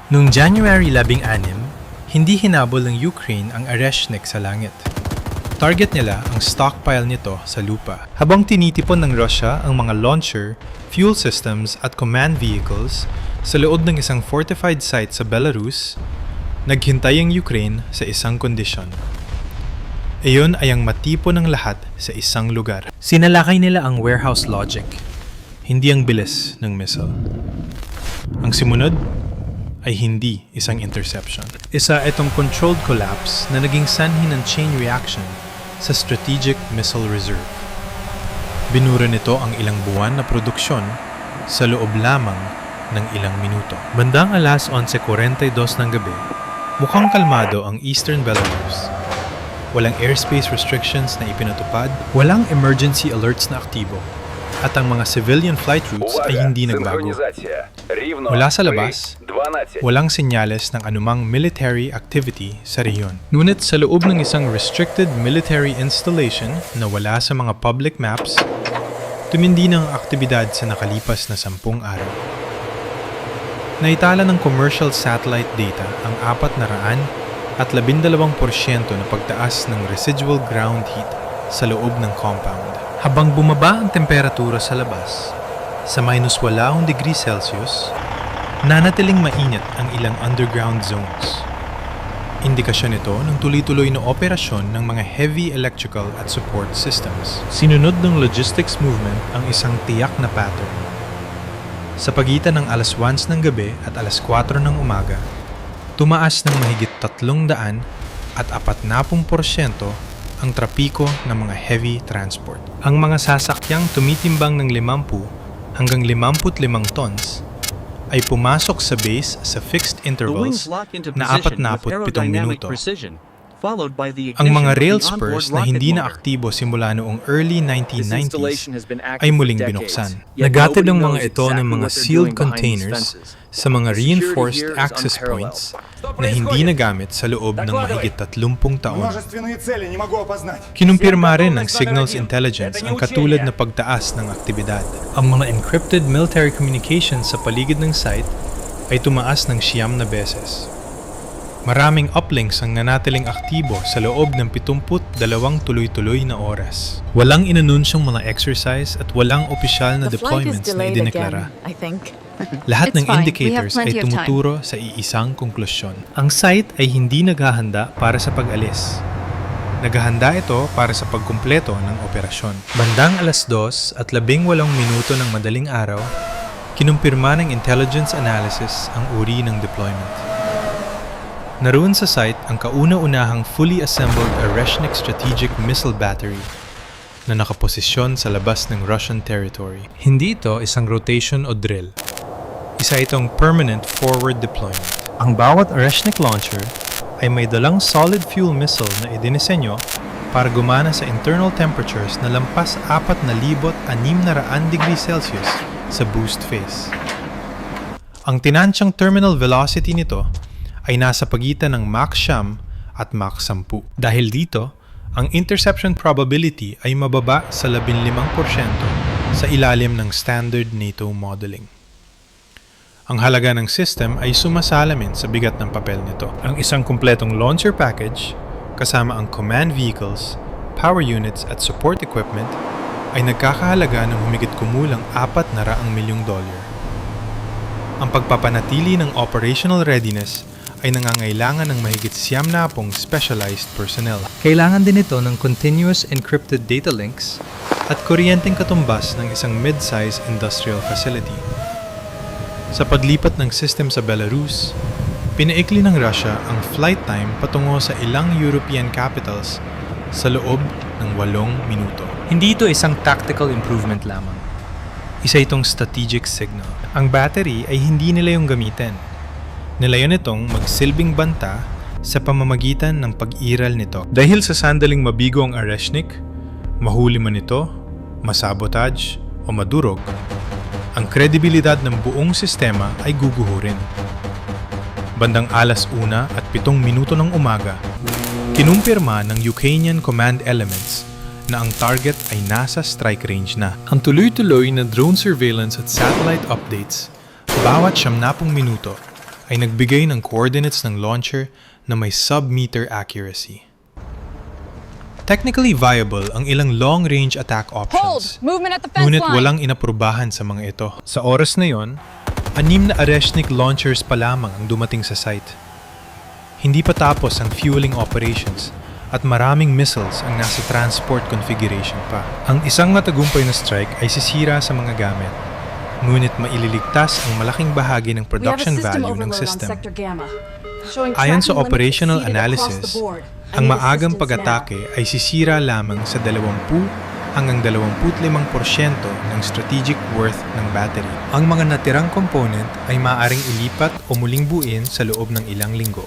Noong January 16, hindi hinabol ng Ukraine ang Oreshnik sa langit. Target nila ang stockpile nito sa lupa. Habang tinitipon ng Russia ang mga launcher, fuel systems at command vehicles sa loob ng isang fortified site sa Belarus, naghintay ang Ukraine sa isang kondisyon. Iyon ay ang matipon ng lahat sa isang lugar. Sinalakay nila ang warehouse logic, hindi ang bilis ng missile. Ang simunod ay hindi isang interception. Isa itong controlled collapse na naging sanhi ng chain reaction sa Strategic Missile Reserve. Binura nito ang ilang buwan na produksyon sa loob lamang ng ilang minuto. Bandang alas 11:42 ng gabi, mukhang kalmado ang Eastern Belarus. Walang airspace restrictions na ipinatupad, walang emergency alerts na aktibo, at ang mga civilian flight routes ay hindi nagbago. Mula sa labas, walang senyales ng anumang military activity sa rehiyon. Ngunit sa loob ng isang restricted military installation na wala sa mga public maps, tumindi ng aktibidad sa nakalipas na 10 araw. Naitala ng commercial satellite data ang 412% na pagtaas ng residual ground heat sa loob ng compound. Habang bumaba ang temperatura sa labas, sa -8 degrees Celsius, nanatiling mainit ang ilang underground zones. Indikasyon ito ng tuloy-tuloy na operasyon ng mga heavy electrical at support systems. Sinunod ng logistics movement ang isang tiyak na pattern. Sa pagitan ng alas 1 ng gabi at alas 4 ng umaga, tumaas ng mahigit 300 at 40% ang trapiko ng mga heavy transport. Ang mga sasakyang tumitimbang ng 50 hanggang 55 tons ay pumasok sa base sa fixed intervals na 47 minuto. Ang mga rail spurs na hindi na aktibo simula noong early 1990s ay muling binuksan. Nagatid ang mga ito ng mga sealed containers sa mga reinforced access points na hindi nagamit sa loob ng mahigit 30 taon. Kinumpirma rin ng Signals Intelligence ang katulad na pagtaas ng aktibidad. Ang mga encrypted military communications sa paligid ng site ay tumaas ng 9 beses. Maraming uplinks ang nanatiling aktibo sa loob ng 72 tuloy-tuloy na oras. Walang inanunsyong mga exercise at walang opisyal na deployments na idineklara. Lahat ng indicators ay tumuturo sa iisang konklusyon. Ang site ay hindi naghahanda para sa pag-alis. Naghahanda ito para sa pagkumpleto ng operasyon. Bandang alas 2 at 18 minuto ng madaling araw, kinumpirma ng intelligence analysis ang uri ng deployment. Naroon sa site ang kauna-unahang fully assembled Oreshnik Strategic Missile Battery na nakaposisyon sa labas ng Russian territory. Hindi ito isang rotation o drill. Isa itong permanent forward deployment. Ang bawat Oreshnik launcher ay may dalang solid fuel missile na idinisenyo para gumana sa internal temperatures na lampas 4,600 degrees Celsius sa boost phase. Ang tinansyang terminal velocity nito ay nasa pagitan ng Mach 9 at Mach 10. Dahil dito, ang interception probability ay mababa sa 15% sa ilalim ng standard NATO modeling. Ang halaga ng system ay sumasalamin sa bigat ng papel nito. Ang isang kumpletong launcher package, kasama ang command vehicles, power units at support equipment, ay nagkakahalaga ng humigit kumulang $400 milyong. Ang pagpapanatili ng operational readiness ay nangangailangan ng mahigit 90 specialized personnel. Kailangan din ito ng continuous encrypted data links at kuryenteng katumbas ng isang mid-size industrial facility. Sa paglipat ng system sa Belarus, pinaikli ng Russia ang flight time patungo sa ilang European capitals sa loob ng 8 minuto. Hindi ito isang tactical improvement lamang. Isa itong strategic signal. Ang battery ay hindi nila yung gamitin. Nilayon itong magsilbing banta sa pamamagitan ng pag-iral nito. Dahil sa sandaling mabigo ang Oreshnik, mahuli man ito, masabotage o madurog, ang kredibilidad ng buong sistema ay guguhurin. Bandang alas 1 at 7 minuto ng umaga, kinumpirma ng Ukrainian command elements na ang target ay nasa strike range na. Ang tuloy-tuloy na drone surveillance at satellite updates bawat 70 minuto ay nagbigay ng coordinates ng launcher na may sub-meter accuracy. Technically viable ang ilang long-range attack options, Movement at the fence ngunit line. walang inaprubahan sa mga ito. Sa oras na yon, 6 na Areshnik launchers pa lamang ang dumating sa site. Hindi pa tapos ang fueling operations at maraming missiles ang nasa transport configuration pa. Ang isang matagumpay na strike ay sisira sa mga gamit, ngunit maililigtas ang malaking bahagi ng production value ng system. Ayon sa operational analysis, ang maagang pag-atake ay sisira lamang sa 20 hanggang 25% ng strategic worth ng battery. Ang mga natirang component ay maaaring ilipat o muling buuin sa loob ng ilang linggo.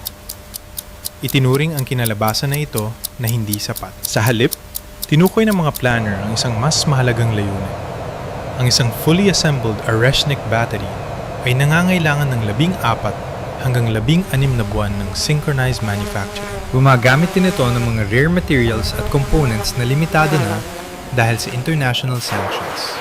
Itinuring ang kinalabasan na ito na hindi sapat. Sa halip, tinukoy ng mga planner ang isang mas mahalagang layunin. Ang isang fully assembled Areshnik battery ay nangangailangan ng 14 hanggang 16 na buwan ng synchronized manufacturing. Gumagamit din ito ng mga rare materials at components na limitado na dahil sa international sanctions.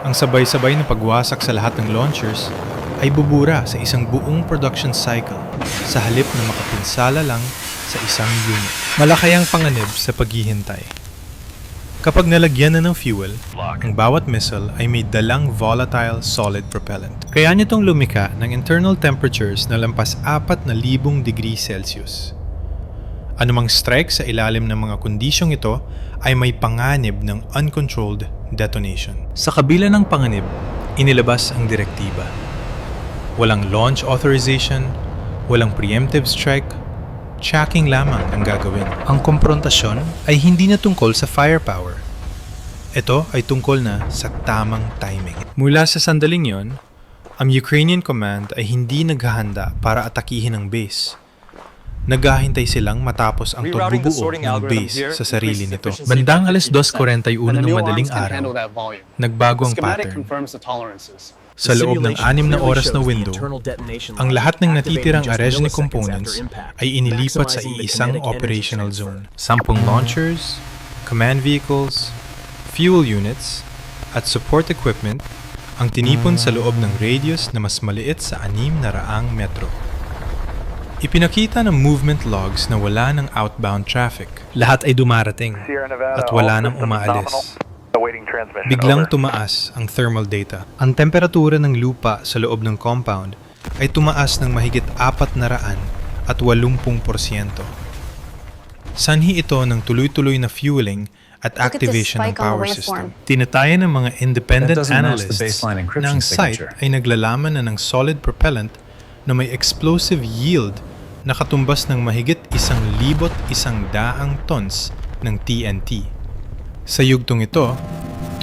Ang sabay-sabay na pagwasak sa lahat ng launchers ay bubura sa isang buong production cycle sa halip na makapinsala lang sa isang unit. Malaki ang panganib sa paghihintay. Kapag nalagyan na ng fuel, ang bawat missile ay may dalang volatile solid propellant. Kaya nitong lumika ng internal temperatures na lampas 4,000 degrees Celsius. Anumang strike sa ilalim ng mga kondisyong ito ay may panganib ng uncontrolled detonation. Sa kabila ng panganib, inilabas ang direktiba. Walang launch authorization, walang preemptive strike, tracking lamang ang gagawin. Ang komprontasyon ay hindi na tungkol sa firepower. Ito ay tungkol na sa tamang timing. Mula sa sandaling yon, ang Ukrainian command ay hindi naghahanda para atakihin ang base. Naghahintay silang matapos ang pagbubuo ng base sa sarili nito. Bandang alas 2:41 ng madaling araw, nagbago ang pattern. Sa loob ng 6 na oras na window, ang lahat ng natitirang Areshnik components ay inilipat sa iisang operational zone. 10 launchers, command vehicles, fuel units, at support equipment ang tinipon sa loob ng radius na mas maliit sa 600 metro. Ipinakita ng movement logs na wala ng outbound traffic. Lahat ay dumarating at wala nang umaalis. Biglang tumaas ang thermal data. Ang temperatura ng lupa sa loob ng compound ay tumaas ng mahigit 480%. Sanhi ito ng tuloy-tuloy na fueling at activation ng power system. Tinatayan ng mga independent analysts na ang site ay naglalaman na ng solid propellant na may explosive yield na katumbas ng mahigit 1,100 tons ng TNT. Sa yugtong ito,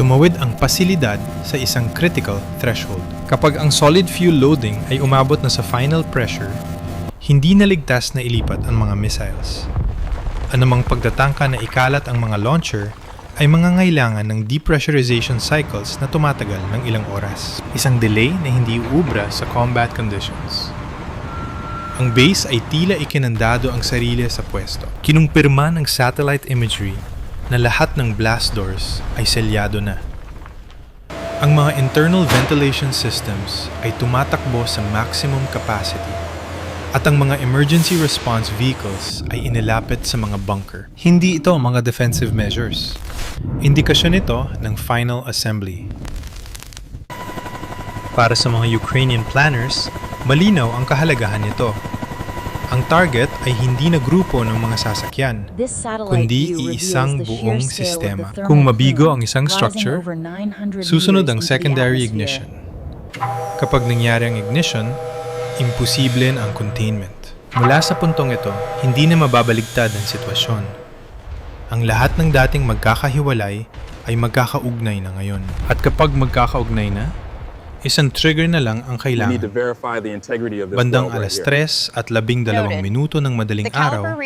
tumawid ang pasilidad sa isang critical threshold. Kapag ang solid fuel loading ay umabot na sa final pressure, hindi naligtas na ilipat ang mga missiles. Anumang pagtatangka na ikalat ang mga launcher ay mangangailangan ng depressurization cycles na tumatagal ng ilang oras. Isang delay na hindi uubra sa combat conditions. Ang base ay tila ikinandado ang sarili sa pwesto. Kinumpirma ng satellite imagery na lahat ng blast doors ay selyado na. Ang mga internal ventilation systems ay tumatakbo sa maximum capacity at ang mga emergency response vehicles ay inilapit sa mga bunker. Hindi ito mga defensive measures. Indikasyon ito ng final assembly. Para sa mga Ukrainian planners, malinaw ang kahalagahan nito. Ang target ay hindi na grupo ng mga sasakyan, kundi iisang buong sistema. Kung mabigo ang isang structure, susunod ang secondary ignition. Kapag nangyari ang ignition, imposible ang containment. Mula sa puntong ito, hindi na mababaligtad ang sitwasyon. Ang lahat ng dating magkakahiwalay ay magkakaugnay na ngayon. At kapag magkakaugnay na, isang trigger na lang ang kailangan. Bandang alas 3 at 12 minuto ng madaling araw,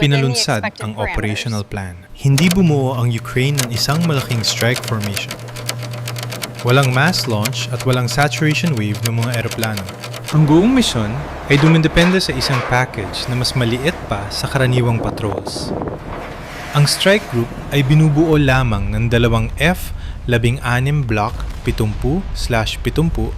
pinalunsad ang operational plan. Hindi bumuo ang Ukraine ng isang malaking strike formation. Walang mass launch at walang saturation wave ng mga eroplano. Ang buong misyon ay dumidepende sa isang package na mas maliit pa sa karaniwang patrols. Ang strike group ay binubuo lamang ng 2 F-16 Block 70/70,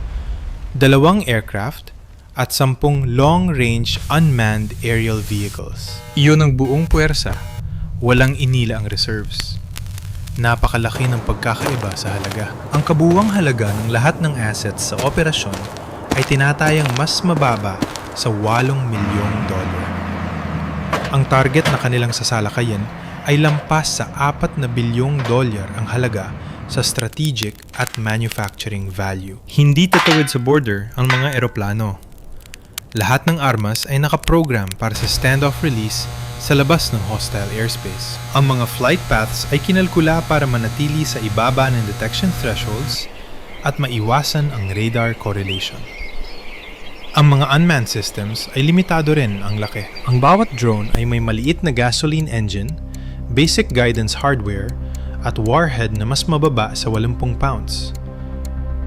2 aircraft at 10 long-range unmanned aerial vehicles. Iyon ang buong puwersa, walang inila ang reserves. Napakalaki ng pagkakaiba sa halaga. Ang kabuuang halaga ng lahat ng assets sa operasyon ay tinatayang mas mababa sa $8 milyong. Ang target na kanilang sasalakayin ay lampas sa $4 na bilyong ang halaga sa strategic at manufacturing value. Hindi tatawid sa border ang mga eroplano. Lahat ng armas ay nakaprogram para sa standoff release sa labas ng hostile airspace. Ang mga flight paths ay kinalkula para manatili sa ibaba ng detection thresholds at maiwasan ang radar correlation. Ang mga unmanned systems ay limitado rin ang laki. Ang bawat drone ay may maliit na gasoline engine, basic guidance hardware, at warhead na mas mababa sa 80 pounds.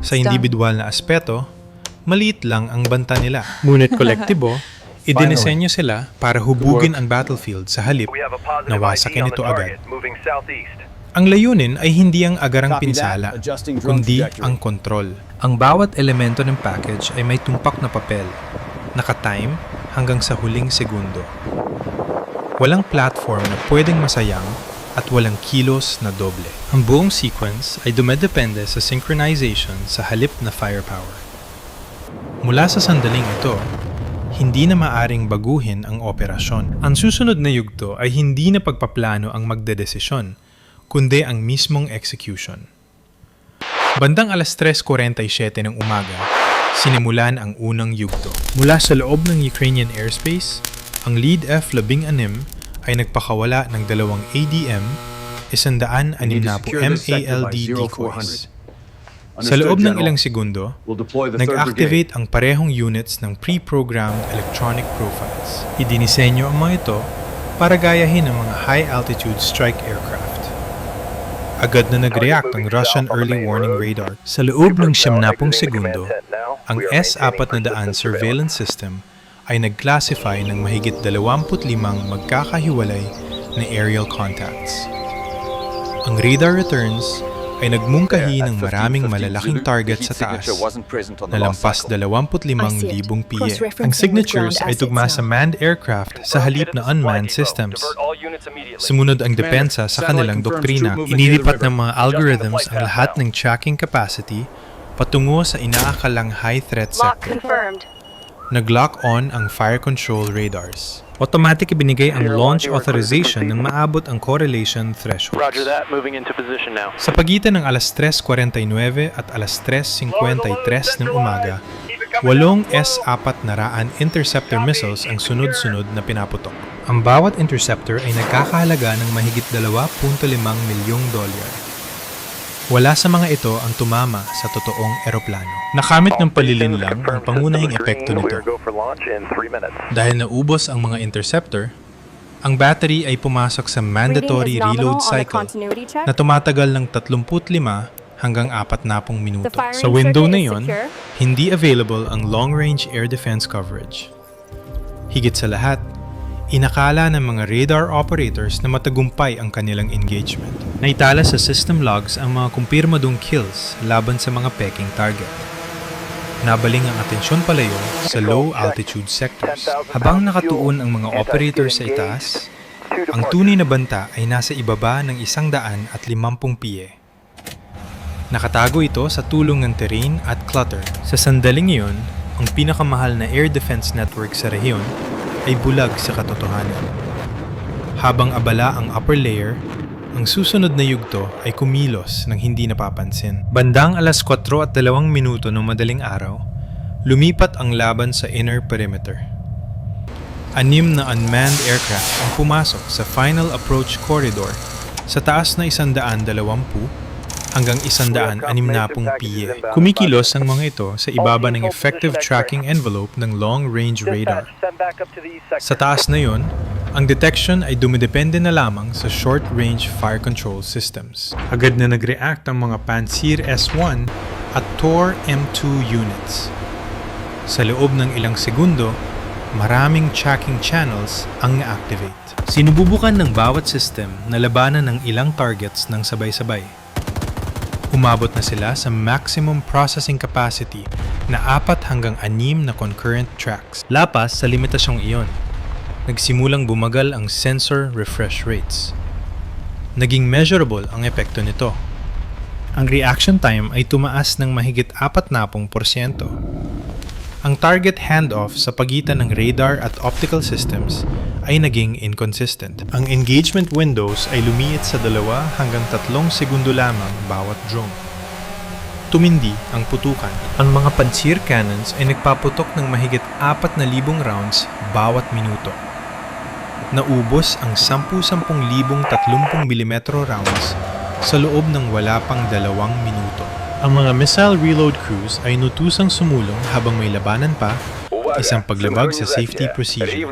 Sa individual na aspeto, maliit lang ang banta nila. Ngunit kolektibo, idinisenyo sila para hubugin ang battlefield sa halip na wasakin ito agad. Ang layunin ay hindi ang agarang pinsala, kundi ang kontrol. Ang bawat elemento ng package ay may tumpak na papel, naka-time hanggang sa huling segundo. Walang platform na pwedeng masayang at walang kilos na doble. Ang buong sequence ay dumedepende sa synchronization sa halip na firepower. Mula sa sandaling ito, hindi na maaring baguhin ang operasyon. Ang susunod na yugto ay hindi na pagpaplano ang magdedesisyon, kundi ang mismong execution. Bandang 3:47 ng umaga, sinimulan ang unang yugto. Mula sa loob ng Ukrainian airspace, ang Lead F-16 ay nagpakawala ng 2 ADM, 160 MALD decoys. Sa loob ng ilang segundo, nag-activate ang parehong units ng pre-programmed electronic profiles. Idinisenyo ang mga ito para gayahin ang mga high-altitude strike aircraft. Agad na nag-react ang Russian early warning radar. Sa loob ng 70 segundo, ang S-400 surveillance system ay nag-classify ng mahigit 25 magkakahiwalay na aerial contacts. Ang radar returns ay nagmungkahi ng maraming malalaking target sa taas na lampas 25,000 piye. Ang signatures ay tugma sa manned aircraft sa halip na unmanned systems. Sumunod ang depensa sa kanilang doktrina. Inilipat ng mga algorithms ang lahat ng tracking capacity patungo sa inaakalang high-threat sector. Nag-lock on ang fire control radars. Automatic ibinigay ang launch authorization nang maabot ang correlation thresholds. Roger that, moving into position now. Sa pagitan ng 3:49 at 3:53 ng umaga, 8 S-400 interceptor missiles ang sunod-sunod na pinaputok. Ang bawat interceptor ay nagkakahalaga ng mahigit $2.5 milyong. Wala sa mga ito ang tumama sa totoong eroplano. Nakamit ng palilinlang ang pangunahing epekto nito. Dahil naubos ang mga interceptor, ang battery ay pumasok sa mandatory reload cycle na tumatagal ng 35 hanggang 40 minuto. Sa window na yon, hindi available ang long-range air defense coverage. Higit sa lahat, inakala ng mga radar operators na matagumpay ang kanilang engagement. Naitala sa system logs ang mga kumpirmadong kills laban sa mga peking target. Nabaling ang atensyon palayo sa low-altitude sectors. Habang nakatuon ang mga operators sa itaas, ang tunay na banta ay nasa ibaba ng 150 piye. Nakatago ito sa tulong ng terrain at clutter. Sa sandaling iyon, ang pinakamahal na air defense network sa rehiyon ay bulag sa katotohanan. Habang abala ang upper layer, ang susunod na yugto ay kumilos ng hindi napapansin. Bandang 4:02 ng madaling araw, lumipat ang laban sa inner perimeter. 6 na unmanned aircraft ang pumasok sa final approach corridor sa taas na 120 hanggang 160 piye. Kumikilos ang mga ito sa ibaba ng effective tracking envelope ng long-range radar. Sa taas na yon, ang detection ay dumidepende na lamang sa short-range fire control systems. Agad na nag-react ang mga Pantsir S-1 at Tor M2 units. Sa loob ng ilang segundo, maraming tracking channels ang na-activate. Sinububukan ng bawat system na labanan ng ilang targets ng sabay-sabay. Umabot na sila sa maximum processing capacity na 4 hanggang 6 na concurrent tracks. Lapas sa limitasyong iyon, nagsimulang bumagal ang sensor refresh rates. Naging measurable ang epekto nito. Ang reaction time ay tumaas ng mahigit 40%. Ang target handoff sa pagitan ng radar at optical systems ay naging inconsistent. Ang engagement windows ay lumiit sa 2 hanggang 3 segundo lamang bawat drone. Tumindi ang putukan. Ang mga pansir cannons ay nagpaputok ng mahigit 4,000 rounds bawat minuto. Naubos ang 10,000 30mm rounds sa loob ng wala pang 2 minuto. Ang mga missile reload crews ay nutusang sumulong habang may labanan pa, isang paglabag sa safety procedure.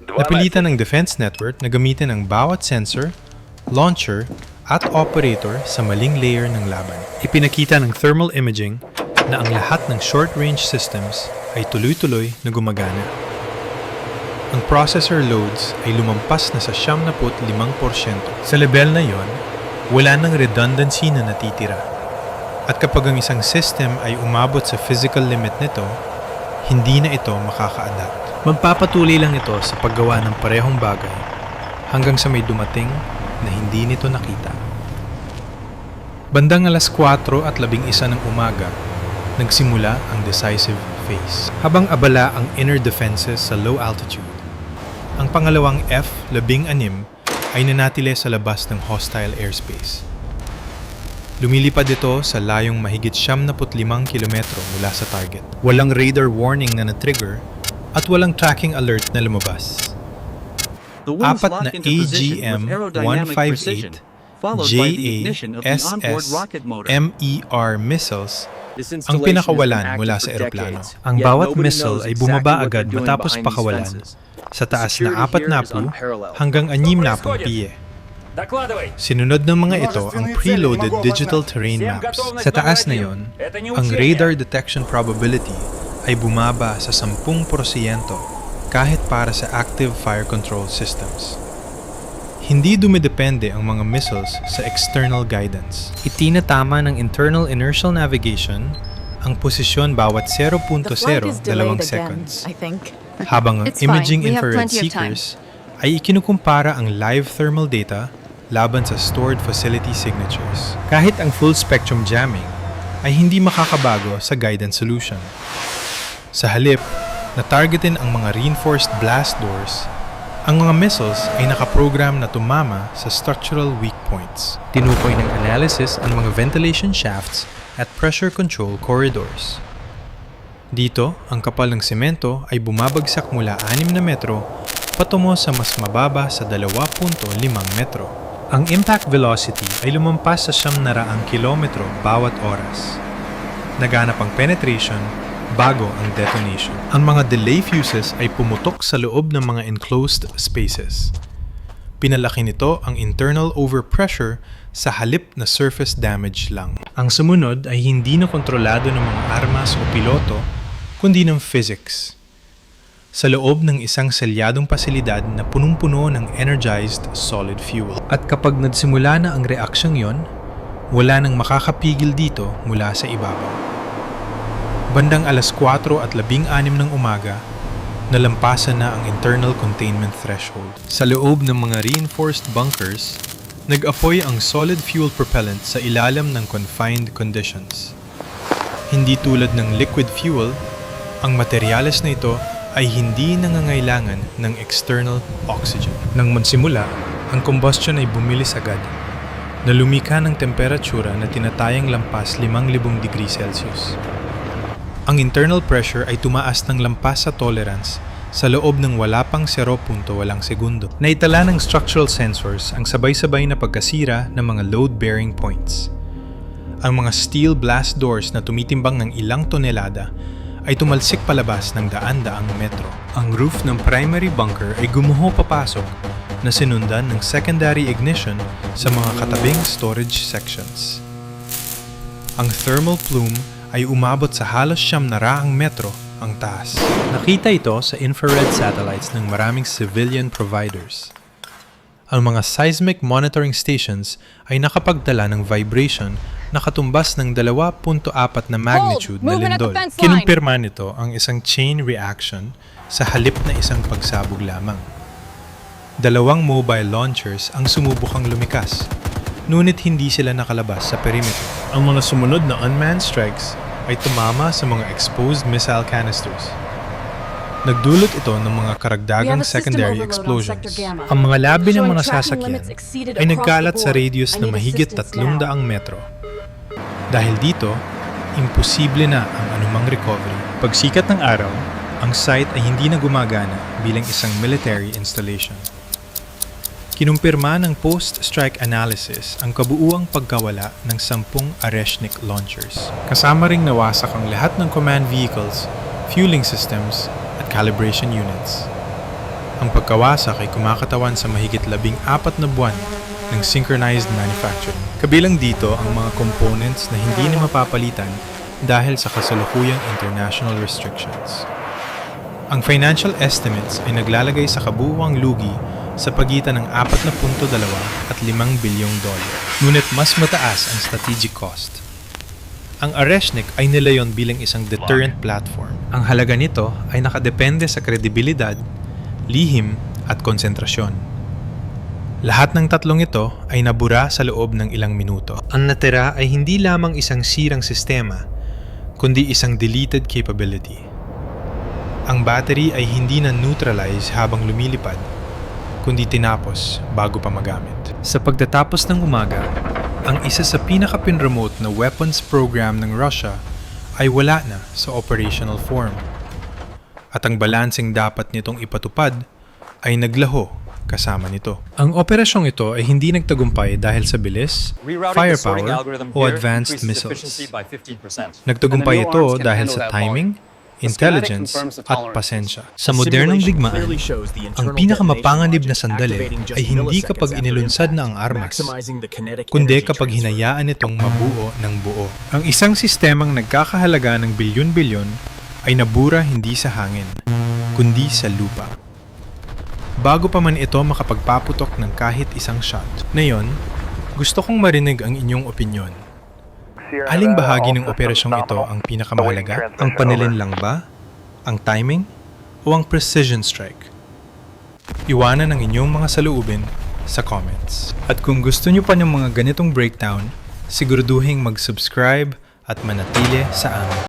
Napilitan ng Defense Network na gamitin ang bawat sensor, launcher, at operator sa maling layer ng laban. Ipinakita ng thermal imaging na ang lahat ng short-range systems ay tuloy-tuloy na gumagana. Ang processor loads ay lumampas na sa 75%. Sa level na yon, wala nang redundancy na natitira. At kapag ang isang system ay umabot sa physical limit nito, hindi na ito makaka-adapt. Magpapatuloy lang ito sa paggawa ng parehong bagay hanggang sa may dumating na hindi nito nakita. Bandang alas 4:11 ng umaga, nagsimula ang decisive phase. Habang abala ang inner defenses sa low altitude, ang pangalawang F-16 ay nanatili sa labas ng hostile airspace. Lumilipad ito sa layong mahigit 75 kilometro mula sa target. Walang radar warning na na-trigger at walang tracking alert na lumabas. 4 na AGM-158 JASS-MER missiles ang pinakawalan mula sa eroplano. Ang bawat missile ay bumaba agad matapos pakawalan sa taas na 40 hanggang 60 piye. Sinunod ng mga ito ang preloaded digital terrain maps. Sa taas na yon, ang radar detection probability ay bumaba sa 10% kahit para sa active fire control systems. Hindi dumidepende ang mga missiles sa external guidance. Itinatama ng internal inertial navigation ang posisyon bawat 0.02 seconds. Habang ang imaging infrared seekers ay ikinukumpara ang live thermal data laban sa stored facility signatures. Kahit ang full spectrum jamming ay hindi makakabago sa guidance solution. Sa halip, na-targetin ang mga reinforced blast doors, ang mga missiles ay nakaprogram na tumama sa structural weak points. Tinukoy ng analysis ang mga ventilation shafts at pressure control corridors. Dito, ang kapal ng semento ay bumabagsak mula 6 na metro patungo sa mas mababa sa 2.5 metro. Ang impact velocity ay lumampas sa 900 kilometro bawat oras. Naganap ang penetration bago ang detonation. Ang mga delay fuses ay pumutok sa loob ng mga enclosed spaces. Pinalaki nito ang internal overpressure sa halip na surface damage lang. Ang sumunod ay hindi na kontrolado ng mga armas o piloto, kundi ng physics. Sa loob ng isang selyadong pasilidad na punong-puno ng energized solid fuel. At kapag nagsimula na ang reaksyong yon, wala nang makakapigil dito mula sa ibabaw. Bandang alas 4:16 ng umaga, nalampasan na ang internal containment threshold. Sa loob ng mga reinforced bunkers, nag-apoy ang solid fuel propellant sa ilalim ng confined conditions. Hindi tulad ng liquid fuel, ang materyales na ito ay hindi nangangailangan ng external oxygen. Nang magsimula, ang combustion ay bumilis agad, na lumika ng temperatura na tinatayang lampas 5,000 degrees Celsius. Ang internal pressure ay tumaas ng lampas sa tolerance sa loob ng wala pang 0.8 segundo. Naitala ng structural sensors ang sabay-sabay na pagkasira ng mga load-bearing points. Ang mga steel blast doors na tumitimbang ng ilang tonelada ay tumalsik palabas ng daan-daang metro. Ang roof ng primary bunker ay gumuho papasok na sinundan ng secondary ignition sa mga katabing storage sections. Ang thermal plume ay umabot sa halos 900 metro ang taas. Nakita ito sa infrared satellites ng maraming civilian providers. Ang mga seismic monitoring stations ay nakapagdala ng vibration na katumbas ng 2.4 na magnitude na Movement at the lindol. fence line! Kinumpirma nito ang isang chain reaction sa halip na isang pagsabog lamang. 2 mobile launchers ang sumubukang lumikas, ngunit hindi sila nakalabas sa perimeter. Ang mga sumunod na unmanned strikes ay tumama sa mga exposed missile canisters. Nagdulot ito ng mga karagdagang secondary explosions. Ang mga labi ng mga sasakyan ay nagkalat sa radius na mahigit 300 metro. Dahil dito, imposible na ang anumang recovery. Pagsikat ng araw, ang site ay hindi na gumagana bilang isang military installation. Kinumpirma ng post-strike analysis ang kabuuang pagkawala ng 10 Oreshnik launchers. Kasama ring nawasak ang lahat ng command vehicles, fueling systems, at calibration units. Ang pagkawasak ay kumakatawan sa mahigit 14 na buwan ng synchronized manufacturing. Kabilang dito ang mga components na hindi na mapapalitan dahil sa kasalukuyang international restrictions. Ang financial estimates ay naglalagay sa kabuuang lugi sa pagitan ng 4.2 at 5 bilyong dolyar. Ngunit mas mataas ang strategic cost. Ang Oreshnik ay nilayon bilang isang deterrent platform. Ang halaga nito ay nakadepende sa kredibilidad, lihim at konsentrasyon. Lahat ng tatlong ito ay nabura sa loob ng ilang minuto. Ang natira ay hindi lamang isang sirang sistema, kundi isang deleted capability. Ang battery ay hindi na neutralize habang lumilipad, kundi tinapos bago pa magamit. Sa pagtatapos ng umaga, ang isa sa pinaka-pinremote na weapons program ng Russia ay wala na sa operational form. At ang balanseng dapat nitong ipatupad ay naglaho kasama nito. Ang operasyong ito ay hindi nagtagumpay dahil sa bilis, firepower, o advanced missiles. Nagtagumpay ito dahil sa timing, intelligence, at pasensya. Sa modernong digmaan, ang pinakamapanganib na sandali ay hindi kapag inilunsad na ang armas, kundi kapag hinayaan itong mabuo ng buo. Ang isang sistemang nagkakahalaga ng bilyon-bilyon ay nabura hindi sa hangin, kundi sa lupa. Bago pa man ito makapagpaputok ng kahit isang shot. Ngayon, gusto kong marinig ang inyong opinyon. Aling bahagi ng operasyong ito ang pinakamahalaga? Ang panilin lang ba? Ang timing? O ang precision strike? Iwanan ang inyong mga saloobin sa comments. At kung gusto nyo pa ng mga ganitong breakdown, siguraduhin mag-subscribe at manatili sa amin.